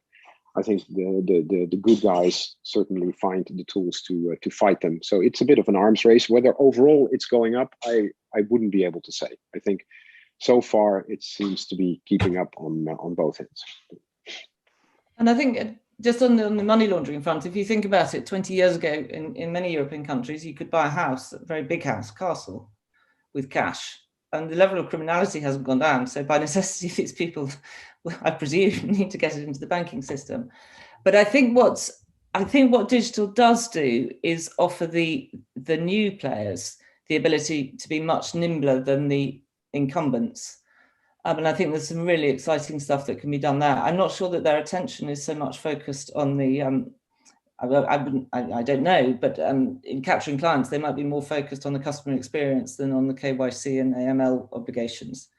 I think the good guys certainly find the tools to fight them. So it's a bit of an arms race. Whether overall it's going up, I wouldn't be able to say. I think so far it seems to be keeping up on both ends. And I think just on the money laundering front, if you think about it, 20 years ago in many European countries, you could buy a house, a very big house, castle, with cash. And the level of criminality hasn't gone down. So by necessity, these people, I presume, need to get it into the banking system. But I think what digital does do is offer the new players the ability to be much nimbler than the incumbents. And I think there's some really exciting stuff that can be done there. I'm not sure that their attention is so much focused on the I don't know, but in capturing clients, they might be more focused on the customer experience than on the KYC and AML obligations.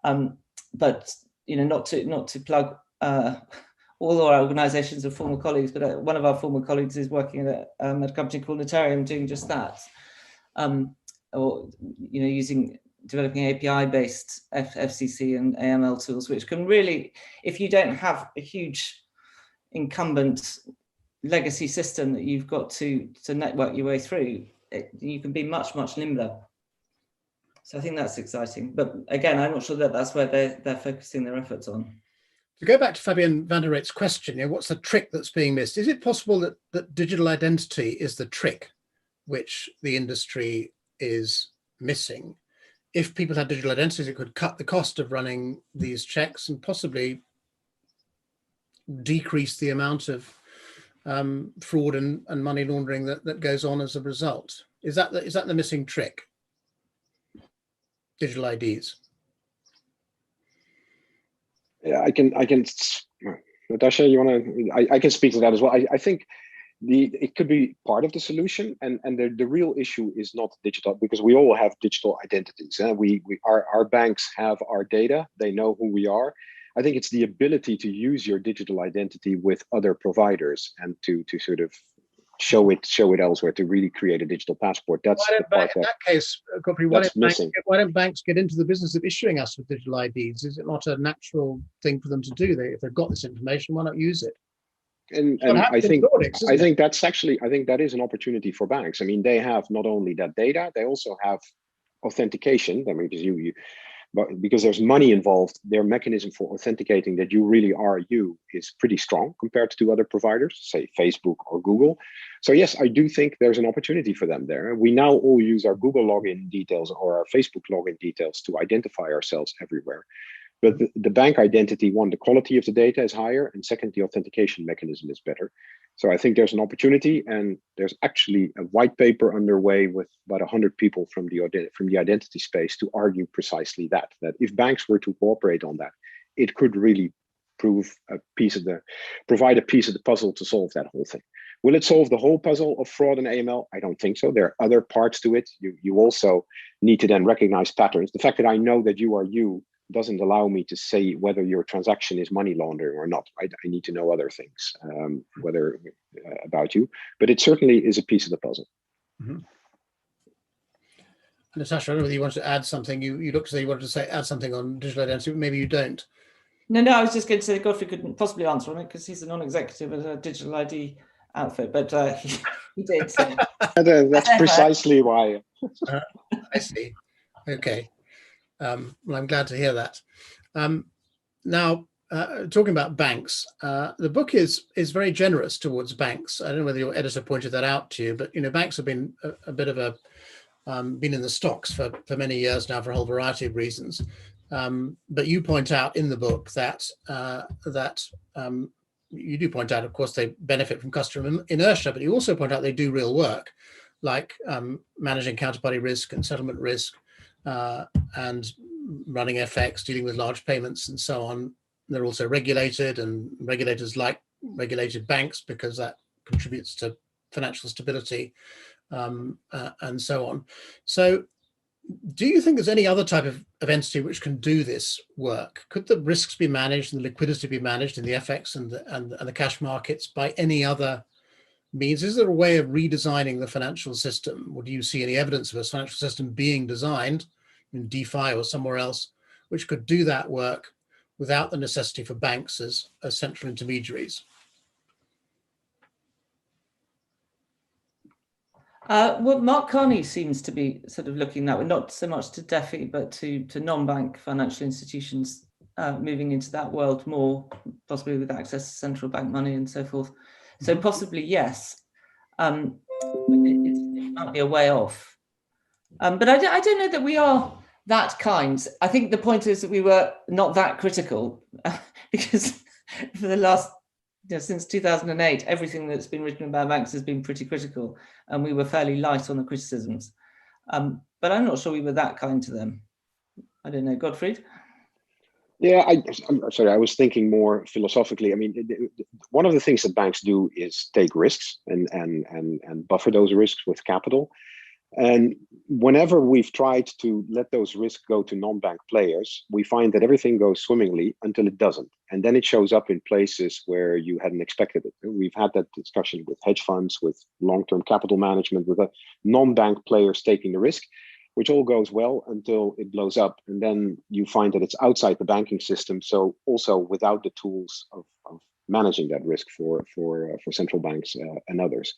But not to plug all our organisations of former colleagues, but one of our former colleagues is working at a company called Teran doing just that, or developing API-based FCC and AML tools, which can really, if you don't have a huge incumbent legacy system that you've got to network your way through, you can be much nimbler. So I think that's exciting. But again, I'm not sure that that's where they're focusing their efforts on. To go back to Fabian van der Reet's question, what's the trick that's being missed? Is it possible that digital identity is the trick which the industry is missing? If people had digital identities, it could cut the cost of running these checks and possibly decrease the amount of fraud and money laundering that goes on as a result. Is that the missing trick? Digital IDs. Yeah, I can. Natasha, you want to? I can speak to that as well. I think it could be part of the solution, and the real issue is not digital, because we all have digital identities. Our banks have our data; they know who we are. I think it's the ability to use your digital identity with other providers and to sort of show it elsewhere, to really create a digital passport. That's the part in that case, Gottfried, why don't banks get into the business of issuing us with digital IDs? Is it not a natural thing for them to do? If they've got this information, why not use it? And I think that is an opportunity for banks. I mean, they have not only that data, they also have authentication. I mean, because there's money involved, their mechanism for authenticating that you really are you is pretty strong compared to other providers, say Facebook or Google. So yes, I do think there's an opportunity for them there. We now all use our Google login details or our Facebook login details to identify ourselves everywhere. But the bank identity, one, the quality of the data is higher, and second, the authentication mechanism is better. So I think there's an opportunity, and there's actually a white paper underway with about 100 people from the identity space to argue precisely that if banks were to cooperate on that, it could really provide a piece of the puzzle to solve that whole thing. Will it solve the whole puzzle of fraud and AML? I don't think so. There are other parts to it. You also need to then recognize patterns. The fact that I know that you are you doesn't allow me to say whether your transaction is money laundering or not. I need to know other things, about you, but it certainly is a piece of the puzzle. Mm-hmm. Natasha, I don't know whether you wanted to add something. You looked as though you wanted to add something on digital identity, but maybe you don't. No, I was just going to say Gottfried couldn't possibly answer on it because he's a non-executive at a digital ID outfit, but he did. So. That's precisely why. I see. Okay. Well, I'm glad to hear that. Now, talking about banks, the book is very generous towards banks. I don't know whether your editor pointed that out to you, but banks have been a bit of been in the stocks for many years now for a whole variety of reasons. But you point out in the book that you do point out, of course, they benefit from customer inertia, but you also point out they do real work, like managing counterparty risk and settlement risk, and running FX, dealing with large payments and so on. They're also regulated, and regulators like regulated banks because that contributes to financial stability, and so on. So Do you think there's any other type of entity which can do this work? Could the risks be managed and the liquidity be managed in the FX and the cash markets by any other means? Is there a way of redesigning the financial system? Or do you see any evidence of a financial system being designed in DeFi or somewhere else, which could do that work without the necessity for banks as central intermediaries? Well, Mark Carney seems to be sort of looking that way, not so much to DeFi, but to non-bank financial institutions moving into that world more, possibly with access to central bank money and so forth. So possibly, yes. It might be a way off. But I don't know that we are that kind. I think the point is that we were not that critical because for the last, since 2008, everything that's been written about banks has been pretty critical, and we were fairly light on the criticisms. But I'm not sure we were that kind to them. I don't know, Gottfried? Yeah, I'm sorry, I was thinking more philosophically. I mean, one of the things that banks do is take risks and buffer those risks with capital. And whenever we've tried to let those risks go to non-bank players, we find that everything goes swimmingly until it doesn't. And then it shows up in places where you hadn't expected it. We've had that discussion with hedge funds, with long-term capital management, with non-bank players taking the risk, which all goes well until it blows up. And then you find that it's outside the banking system. So also without the tools of managing that risk for central banks and others.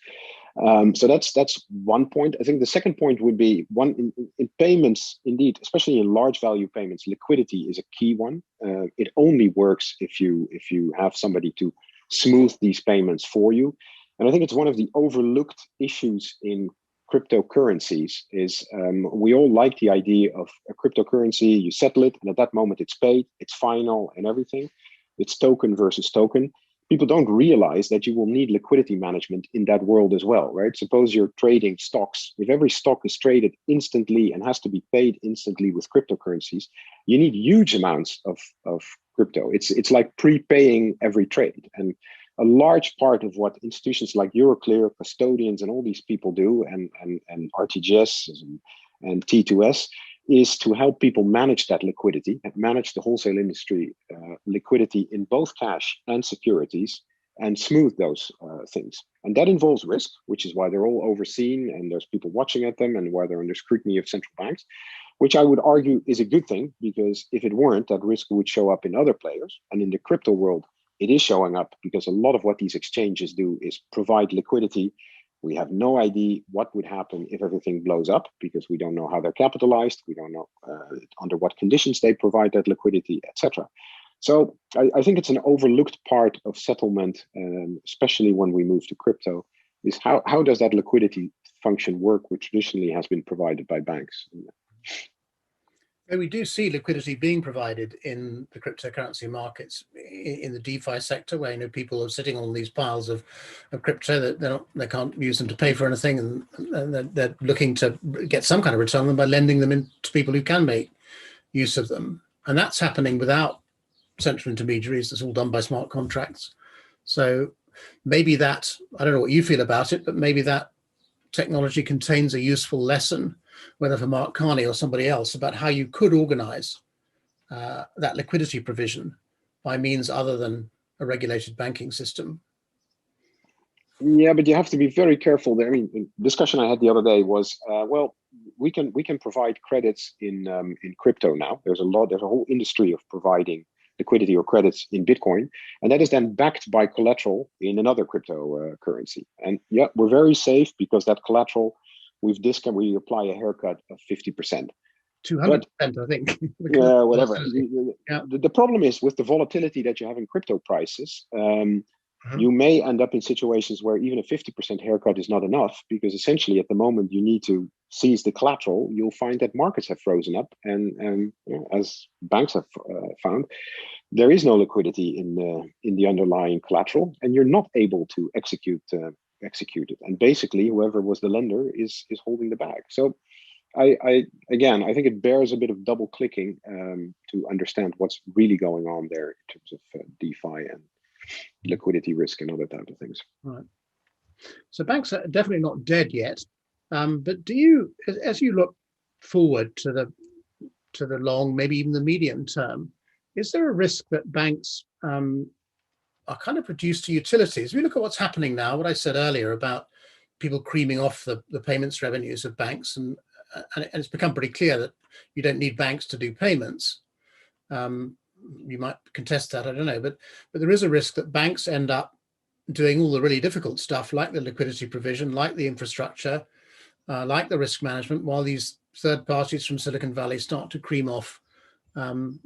So that's one point. I think the second point would be in payments, indeed, especially in large value payments, liquidity is a key one. It only works if you have somebody to smooth these payments for you. And I think it's one of the overlooked issues in cryptocurrencies is we all like the idea of a cryptocurrency, you settle it, and at that moment it's paid, it's final and everything. It's token versus token. People don't realize that you will need liquidity management in that world as well, right? Suppose you're trading stocks. If every stock is traded instantly and has to be paid instantly with cryptocurrencies, you need huge amounts of crypto. It's like prepaying every trade. And a large part of what institutions like Euroclear, custodians, and all these people do, and RTGS and T2S, is to help people manage that liquidity and manage the wholesale industry liquidity in both cash and securities and smooth those things. And that involves risk, which is why they're all overseen and there's people watching at them and why they're under scrutiny of central banks, which I would argue is a good thing, because if it weren't, that risk would show up in other players. And in the crypto world, it is showing up because a lot of what these exchanges do is provide liquidity. We have no idea what would happen if everything blows up because we don't know how they're capitalized. We don't know under what conditions they provide that liquidity, etc. So I think it's an overlooked part of settlement, especially when we move to crypto, is how does that liquidity function work, which traditionally has been provided by banks. And we do see liquidity being provided in the cryptocurrency markets, in the DeFi sector, where people are sitting on these piles of crypto that they can't use them to pay for anything, and they're looking to get some kind of return on them by lending them in to people who can make use of them. And that's happening without central intermediaries. It's all done by smart contracts. So maybe that, I don't know what you feel about it, but maybe that technology contains a useful lesson, whether for Mark Carney or somebody else, about how you could organize that liquidity provision by means other than a regulated banking system. Yeah, but you have to be very careful there. I mean, the discussion I had the other day was, well, we can provide credits in crypto now. There's a whole industry of providing liquidity or credits in Bitcoin, and that is then backed by collateral in another cryptocurrency. And yeah, we're very safe because that collateral, we apply a haircut of 50%. 200%, I think. Yeah, whatever. Yeah. The problem is with the volatility that you have in crypto prices, you may end up in situations where even a 50% haircut is not enough, because essentially at the moment you need to seize the collateral. You'll find that markets have frozen up, and as banks have found, there is no liquidity in the underlying collateral, and you're not able to execute it. And basically, whoever was the lender is holding the bag. So I think it bears a bit of double clicking to understand what's really going on there in terms of DeFi and liquidity risk and other type of things. Right. So banks are definitely not dead yet. But do you, as you look forward to the long, maybe even the medium term, is there a risk that banks are kind of reduced to utilities? We look at what's happening now, what I said earlier about people creaming off the payments revenues of banks, and it's become pretty clear that you don't need banks to do payments. You might contest that, I don't know, but there is a risk that banks end up doing all the really difficult stuff, like the liquidity provision, like the infrastructure, like the risk management, while these third parties from Silicon Valley start to cream off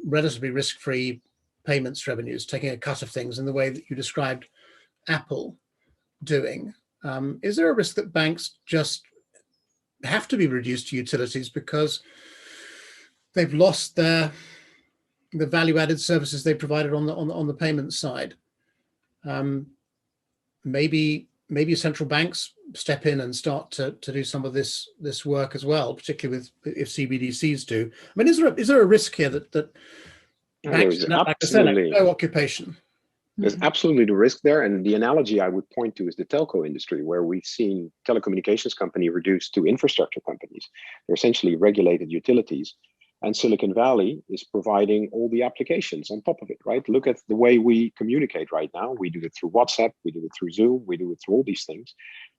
relatively risk-free payments revenues, taking a cut of things in the way that you described Apple doing. Is there a risk that banks just have to be reduced to utilities because they've lost the value-added services they provided on the payment side? Maybe central banks step in and start to do some of this work as well, particularly if CBDCs do. I mean, is there a risk here that banks end up, like I said, like no occupation? There's absolutely the risk there. And the analogy I would point to is the telco industry, where we've seen telecommunications company reduced to infrastructure companies. They're essentially regulated utilities. And Silicon Valley is providing all the applications on top of it, right? Look at the way we communicate right now. We do it through WhatsApp, we do it through Zoom, we do it through all these things.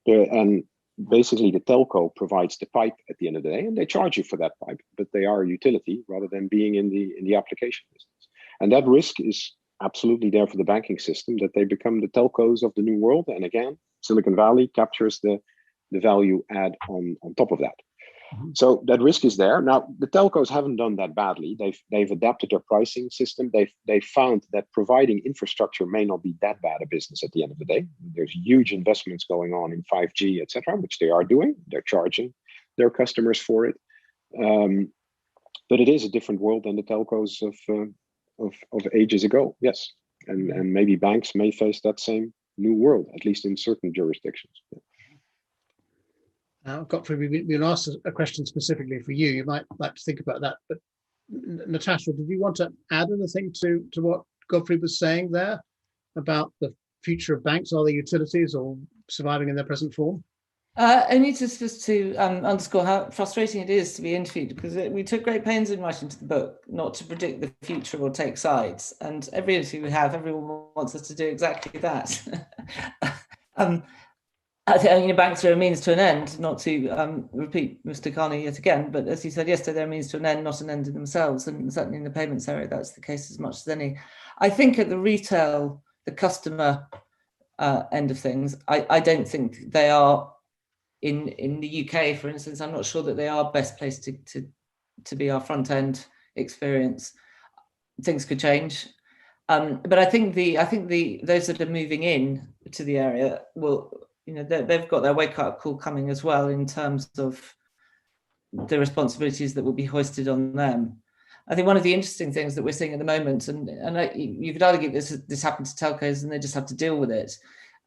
And basically the telco provides the pipe at the end of the day, and they charge you for that pipe, but they are a utility rather than being in the application business. And that risk is absolutely there for the banking system, that they become the telcos of the new world. And again, Silicon Valley captures the value add on top of that. Mm-hmm. So that risk is there. Now, the telcos haven't done that badly. They've adapted their pricing system. They've found that providing infrastructure may not be that bad a business at the end of the day. There's huge investments going on in 5G, et cetera, which they are doing. They're charging their customers for it. But it is a different world than the telcos of ages ago, yes. And maybe banks may face that same new world, at least in certain jurisdictions. Now, Gottfried, we've been asked a question specifically for you. You might like to think about that. But Natasha, did you want to add anything to what Gottfried was saying there about the future of banks? Are they utilities or surviving in their present form? Only just to underscore how frustrating it is to be interviewed, because we took great pains in writing to the book not to predict the future or take sides. And every interview we have, everyone wants us to do exactly that. I think banks are a means to an end, not to repeat Mr. Carney yet again, but as he said yesterday, they're a means to an end, not an end in themselves. And certainly in the payments area, that's the case as much as any. I think at the retail, the customer end of things, I don't think they are in the UK, for instance. I'm not sure that they are best placed to be our front end experience. Things could change. But I think those that are moving in to the area will, they've got their wake up call coming as well in terms of the responsibilities that will be hoisted on them. I think one of the interesting things that we're seeing at the moment, and you could argue this happened to telcos and they just have to deal with it.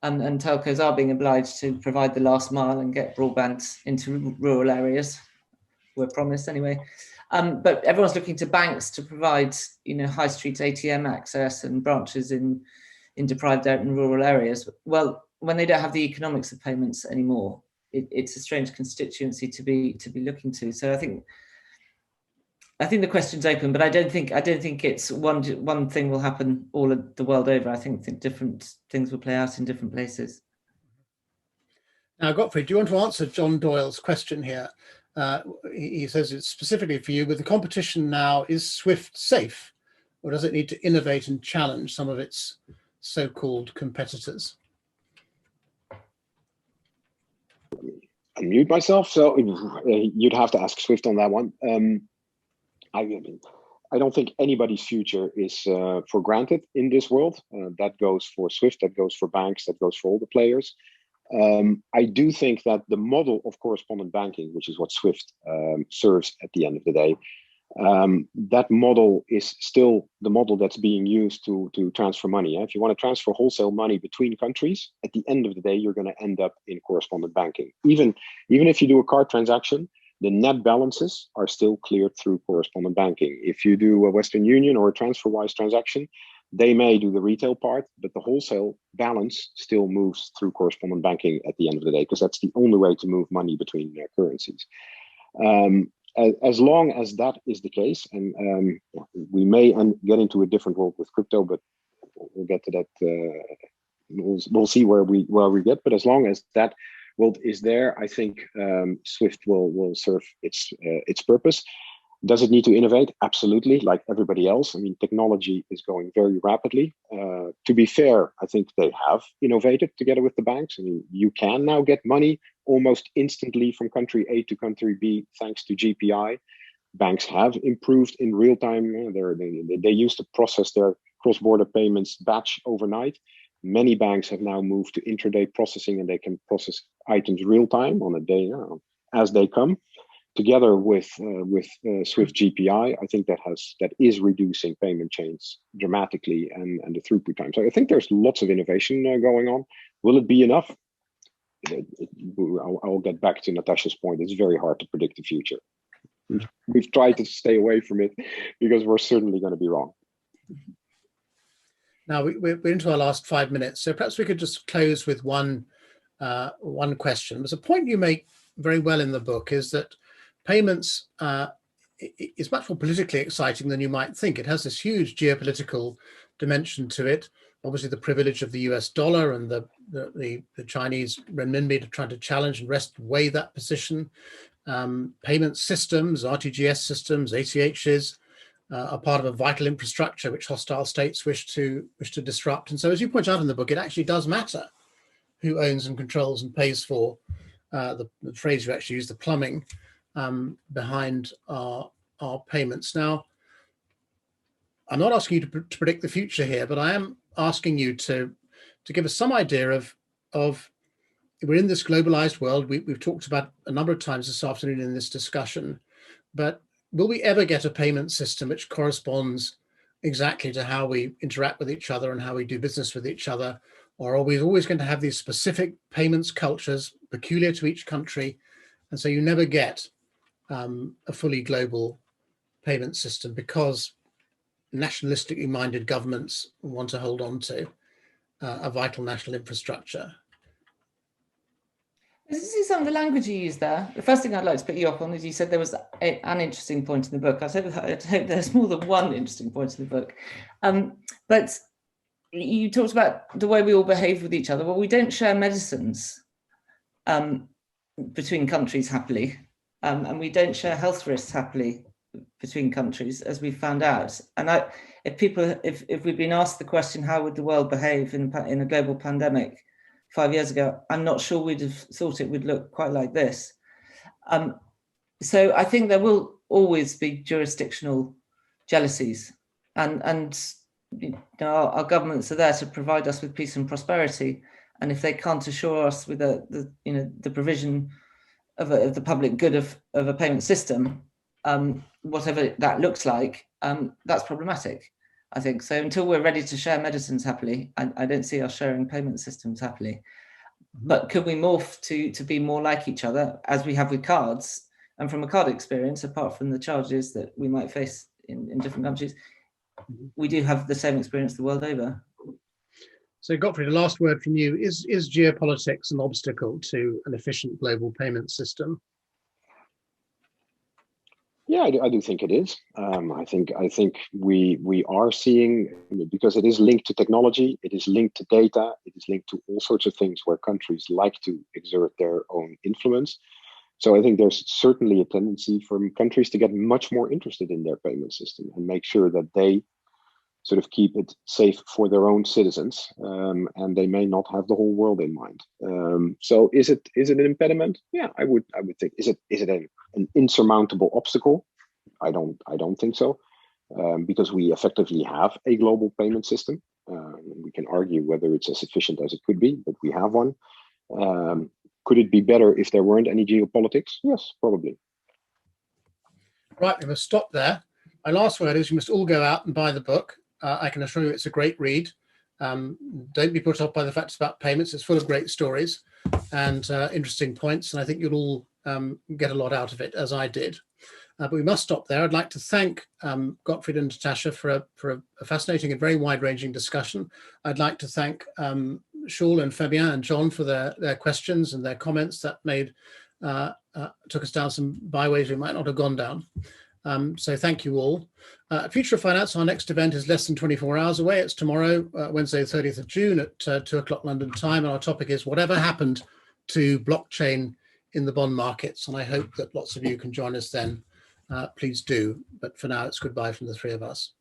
And telcos are being obliged to provide the last mile and get broadband into rural areas. We're promised anyway. But everyone's looking to banks to provide, high street ATM access and branches in deprived and rural areas. Well, when they don't have the economics of payments anymore, it's a strange constituency to be looking to. So I think the question's open, but I don't think it's one thing will happen all of the world over. I think different things will play out in different places. Now, Gottfried, do you want to answer John Doyle's question here? He says it's specifically for you. With the competition now, is SWIFT safe, or does it need to innovate and challenge some of its so-called competitors? Unmute myself. So you'd have to ask SWIFT on that one. I don't think anybody's future is for granted in this world. That goes for SWIFT, that goes for banks, that goes for all the players. I do think that the model of correspondent banking, which is what SWIFT serves at the end of the day, that model is still the model that's being used to transfer money. If you want to transfer wholesale money between countries, at the end of the day, you're going to end up in correspondent banking. Even if you do a card transaction, the net balances are still cleared through correspondent banking. If you do a Western Union or a TransferWise transaction, they may do the retail part, but the wholesale balance still moves through correspondent banking at the end of the day, because that's the only way to move money between currencies. as long as that is the case, and we may get into a different world with crypto, but we'll get to that. We'll see where we get. But as long as that world is there, I think SWIFT will serve its purpose. Does it need to innovate? Absolutely, like everybody else. I mean, technology is going very rapidly. To be fair, I think they have innovated together with the banks. I mean, you can now get money almost instantly from country A to country B thanks to GPI. Banks have improved in real time. They used to process their cross-border payments batch overnight. Many banks have now moved to intraday processing, and they can process items real time on a day as they come. Together with SWIFT GPI, I think that is reducing payment chains dramatically and the throughput time. So I think there's lots of innovation going on. Will it be enough? I'll get back to Natasha's point. It's very hard to predict the future. We've tried to stay away from it because we're certainly going to be wrong. Now we're into our last 5 minutes, so perhaps we could just close with one question. There's a point you make very well in the book, is that payments is much more politically exciting than you might think. It has this huge geopolitical dimension to it. Obviously, the privilege of the US dollar and the Chinese renminbi to try to challenge and wrest away that position. Payment systems, RTGS systems, ACHs are part of a vital infrastructure which hostile states wish to disrupt. And so, as you point out in the book, it actually does matter who owns and controls and pays for the phrase you actually use, the plumbing behind our payments. Now, I'm not asking you to predict the future here, but I am asking you to give us some idea of we're in this globalized world. We've talked about a number of times this afternoon in this discussion, but will we ever get a payment system which corresponds exactly to how we interact with each other and how we do business with each other? Or are we always going to have these specific payments cultures peculiar to each country? And so you never get a fully global payment system because nationalistically minded governments want to hold on to a vital national infrastructure. This is some of the language you use there. The first thing I'd like to pick you up on is you said there was an interesting point in the book. I hope there's more than one interesting point in the book. But you talked about the way we all behave with each other. Well, we don't share medicines between countries happily, and we don't share health risks happily between countries, as we found out. And if we'd been asked the question, how would the world behave in a global pandemic 5 years ago, I'm not sure we'd have thought it would look quite like this. So I think there will always be jurisdictional jealousies, and our governments are there to provide us with peace and prosperity. And if they can't assure us with the provision of the public good of a payment system, whatever that looks like, that's problematic, I think. So until we're ready to share medicines happily, I don't see us sharing payment systems happily. But could we morph to be more like each other, as we have with cards? And from a card experience, apart from the charges that we might face in different countries, we do have the same experience the world over. So Gottfried, a last word from you. Is geopolitics an obstacle to an efficient global payment system? Yeah, I do think it is. I think we are seeing, because it is linked to technology, it is linked to data, it is linked to all sorts of things where countries like to exert their own influence. So I think there's certainly a tendency for countries to get much more interested in their payment system and make sure that they sort of keep it safe for their own citizens, and they may not have the whole world in mind. So is it an impediment? Yeah, I would think. Is it an insurmountable obstacle? I don't think so, because we effectively have a global payment system. We can argue whether it's as efficient as it could be, but we have one. Could it be better if there weren't any geopolitics? Yes, probably. Right, we must stop there. My last word is you must all go out and buy the book. I can assure you it's a great read. Don't be put off by the fact it's about payments. It's full of great stories and interesting points, and I think you'll all get a lot out of it, as I did. But we must stop there. I'd like to thank Gottfried and Natasha for a fascinating and very wide-ranging discussion. I'd like to thank Shaul and Fabien and John for their questions and their comments that made took us down some byways we might not have gone down. So thank you all. Future of Finance, our next event is less than 24 hours away. It's tomorrow, Wednesday, 30th of June at 2 o'clock London time. And our topic is whatever happened to blockchain in the bond markets. And I hope that lots of you can join us then. Please do. But for now, it's goodbye from the three of us.